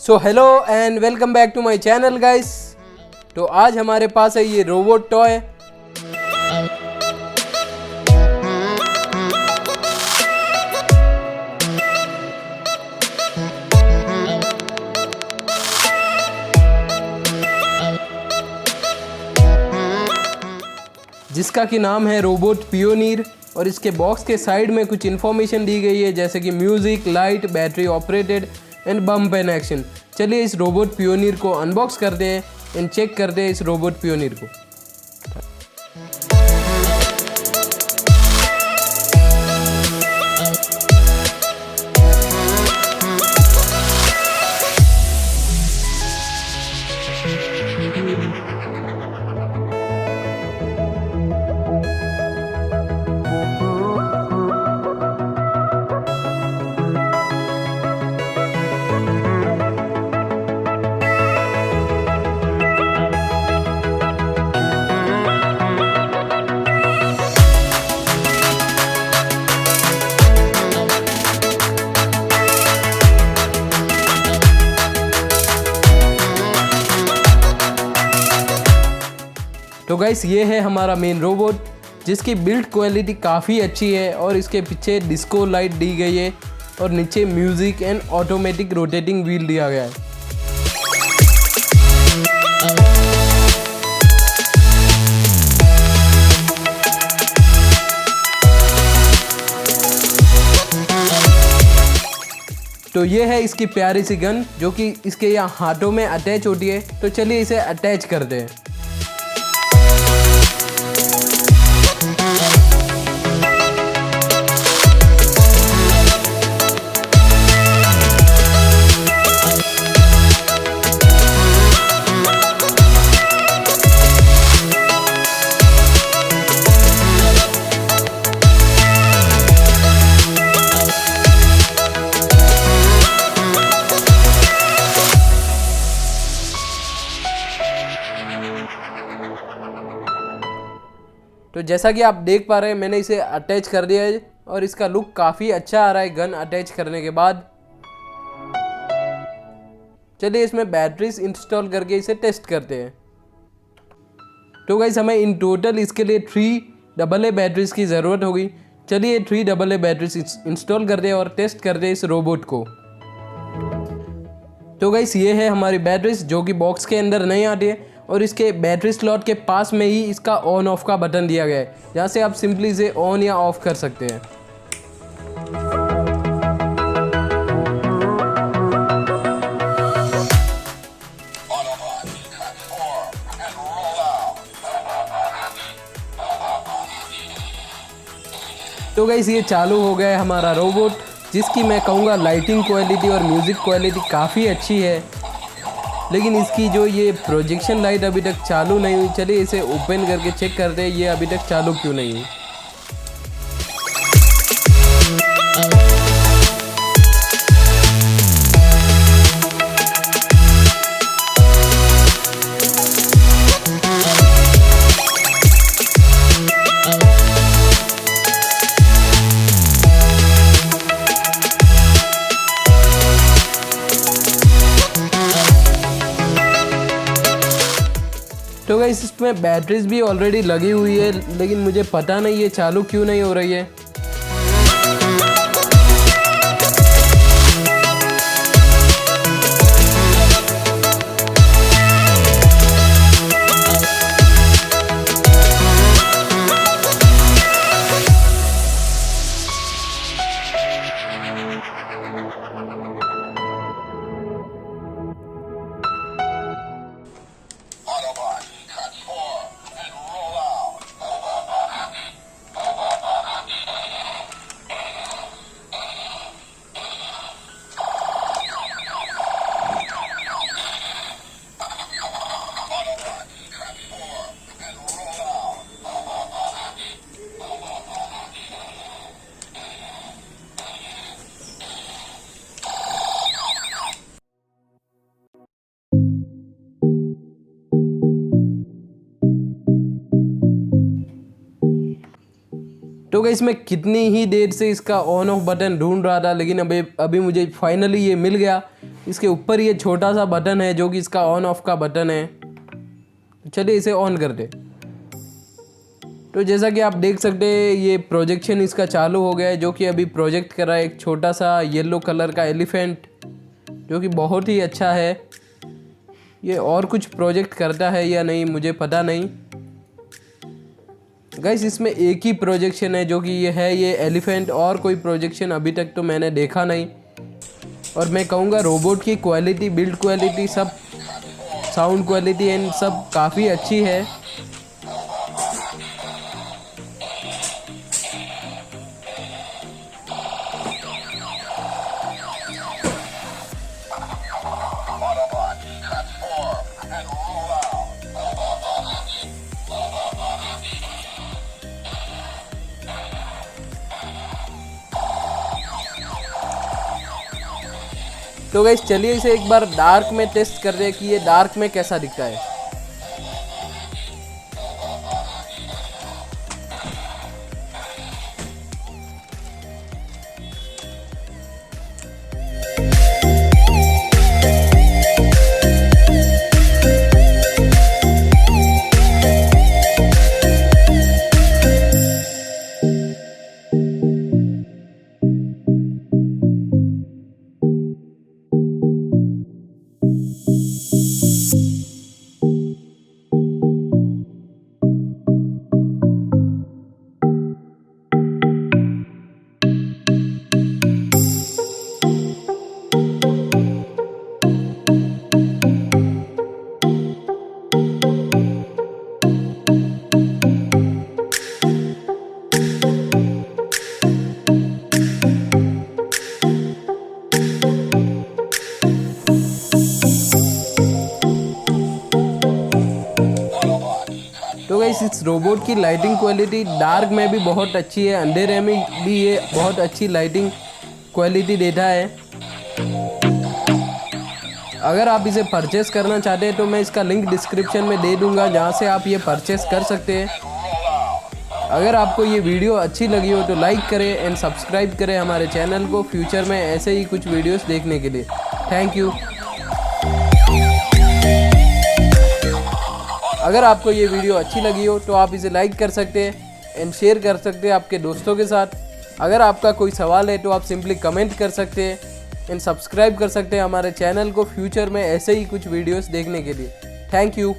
So hello and welcome back to my channel guys. तो आज हमारे पास है ये रोबोट टॉय। जिसका कि नाम है रोबोट पियोनीर और इसके बॉक्स के साइड में कुछ इन्फॉर्मेशन दी गई है जैसे कि music, light, battery operated and bump and action. चलिए इस रोबोट पियोनीर को अनबॉक्स करते हैं एंड चेक करते हैं इस रोबोट पियोनीर को। तो गाइस ये है हमारा मेन रोबोट जिसकी बिल्ड क्वालिटी काफ़ी अच्छी है और इसके पीछे डिस्को लाइट दी गई है और नीचे music and automatic rotating wheel दिया गया है। तो ये है इसकी प्यारी सी गन जो कि इसके यहाँ हाथों में अटैच होती है। तो चलिए इसे अटैच करते हैं। तो जैसा कि आप देख पा रहे हैं मैंने इसे अटैच कर दिया है और इसका लुक काफ़ी अच्छा आ रहा है गन अटैच करने के बाद। चलिए इसमें बैटरीज इंस्टॉल करके इसे टेस्ट करते हैं। तो गाइस हमें इन टोटल इसके लिए 3 AA बैटरीज की ज़रूरत होगी। चलिए 3 AA बैटरीज इंस्टॉल करते हैं और टेस्ट करते हैं इस रोबोट को। तो गाइस ये है हमारी बैटरीज जो कि बॉक्स के अंदर नहीं आती है और इसके बैटरी स्लॉट के पास में ही इसका ऑन ऑफ का बटन दिया गया है जहाँ से आप सिंपली इसे ऑन या ऑफ कर सकते हैं। तो गाइस ये चालू हो गया है हमारा रोबोट जिसकी मैं कहूँगा लाइटिंग क्वालिटी और म्यूज़िक क्वालिटी काफ़ी अच्छी है, लेकिन इसकी जो ये प्रोजेक्शन लाइट अभी तक चालू नहीं हुई। चलिए इसे ओपन करके चेक करते हैं ये अभी तक चालू क्यों नहीं हुई। तो गाइस इसमें बैटरीज भी ऑलरेडी लगी हुई है लेकिन मुझे पता नहीं ये चालू क्यों नहीं हो रही है। तो गाइस मैं कितनी ही देर से इसका ऑन ऑफ बटन ढूंढ रहा था, लेकिन अभी मुझे फाइनली ये मिल गया। इसके ऊपर ये छोटा सा बटन है जो कि इसका ऑन ऑफ का बटन है। चलिए इसे ऑन करते। तो जैसा कि आप देख सकते हैं ये प्रोजेक्शन इसका चालू हो गया है, जो कि अभी प्रोजेक्ट कर रहा है एक छोटा सा येलो कलर का एलिफेंट, जो कि बहुत ही अच्छा है। ये और कुछ प्रोजेक्ट करता है या नहीं मुझे पता नहीं। गाइस इसमें एक ही प्रोजेक्शन है जो कि ये एलिफेंट, और कोई प्रोजेक्शन अभी तक तो मैंने देखा नहीं। और मैं कहूँगा रोबोट की क्वालिटी, बिल्ड क्वालिटी, सब साउंड क्वालिटी एंड सब काफ़ी अच्छी है। तो गाइस चलिए इसे एक बार डार्क में टेस्ट कर रहे हैं कि ये डार्क में कैसा दिखता है। तो गाइस इस रोबोट की लाइटिंग क्वालिटी डार्क में भी बहुत अच्छी है, अंधेरे में भी ये बहुत अच्छी लाइटिंग क्वालिटी देता है। अगर आप इसे परचेस करना चाहते हैं तो मैं इसका लिंक डिस्क्रिप्शन में दे दूंगा, जहां से आप ये परचेस कर सकते हैं। अगर आपको ये वीडियो अच्छी लगी हो तो लाइक करें एंड सब्सक्राइब करें हमारे चैनल को फ्यूचर में ऐसे ही कुछ वीडियोस देखने के लिए। Thank you. अगर आपको ये वीडियो अच्छी लगी हो तो आप इसे लाइक कर सकते हैं एंड शेयर कर सकते हैं आपके दोस्तों के साथ। अगर आपका कोई सवाल है तो आप सिंपली कमेंट कर सकते हैं एंड सब्सक्राइब कर सकते हैं हमारे चैनल को फ्यूचर में ऐसे ही कुछ वीडियोस देखने के लिए। Thank you.